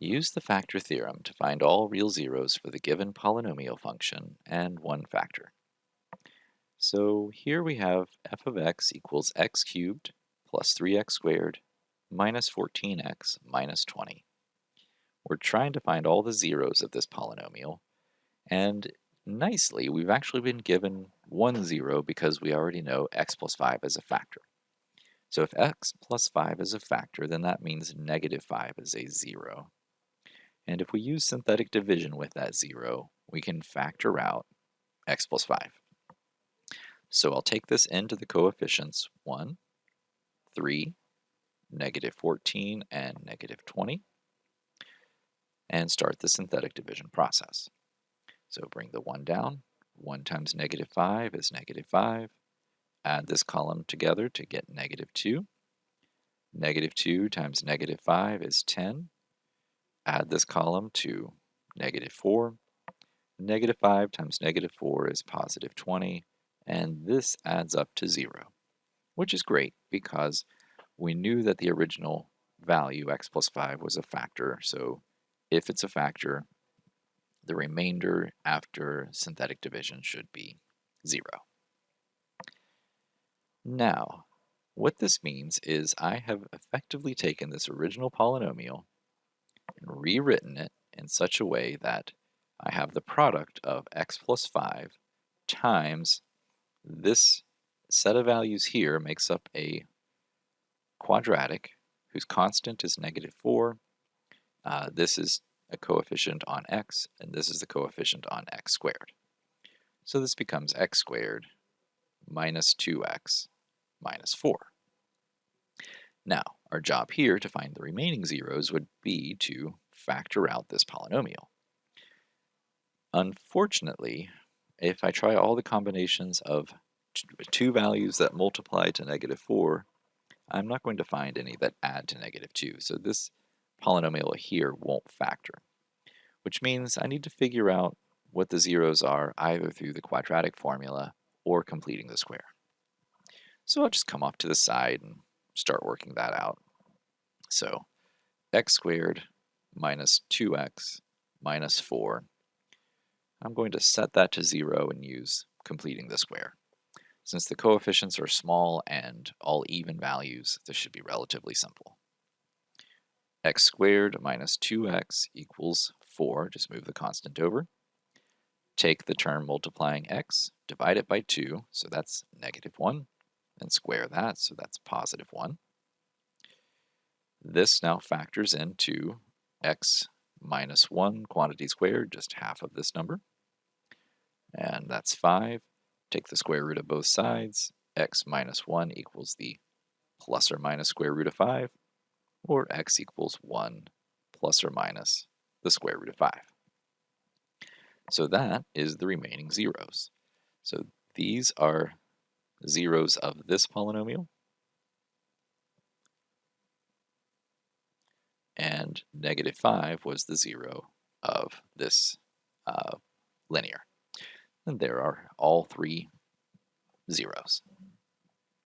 Use the factor theorem to find all real zeros for the given polynomial function and one factor. So here we have f of x equals x cubed plus 3x squared minus 14x minus 20. We're trying to find all the zeros of this polynomial, and nicely, we've actually been given one zero because we already know x plus 5 is a factor. So if x plus 5 is a factor, then that means negative 5 is a zero. And if we use synthetic division with that zero, we can factor out x plus 5. So I'll take this into the coefficients 1, 3, negative 14, and negative 20, and start the synthetic division process. So bring the 1 down. 1 times negative 5 is negative 5. Add this column together to get negative 2. Negative 2 times negative 5 is 10. Add this column to negative 4. Negative 5 times negative 4 is positive 20, and this adds up to 0, which is great because we knew that the original value, x plus 5, was a factor, so if it's a factor, the remainder after synthetic division should be 0. Now, what this means is I have effectively taken this original polynomial and rewritten it in such a way that I have the product of x plus 5 times this set of values here makes up a quadratic whose constant is negative 4. This is a coefficient on x, and this is the coefficient on x squared. So this becomes x squared minus 2x minus 4. Now, our job here to find the remaining zeros would be to factor out this polynomial. Unfortunately, if I try all the combinations of two values that multiply to negative 4, I'm not going to find any that add to negative 2. So this polynomial here won't factor, which means I need to figure out what the zeros are either through the quadratic formula or completing the square. So I'll just come off to the side and start working that out. So x squared minus 2x minus 4. I'm going to set that to 0 and use completing the square. Since the coefficients are small and all even values, this should be relatively simple. X squared minus 2x equals 4. Just move the constant over. Take the term multiplying x, divide it by 2, so that's negative 1, and square that, so that's positive 1. This now factors into x minus 1 quantity squared, just half of this number, and that's 5. Take the square root of both sides. X minus 1 equals the plus or minus square root of 5, or x equals 1 plus or minus the square root of 5. So that is the remaining zeros. So these are zeros of this polynomial, and negative 5 was the zero of this linear. And there are all three zeros.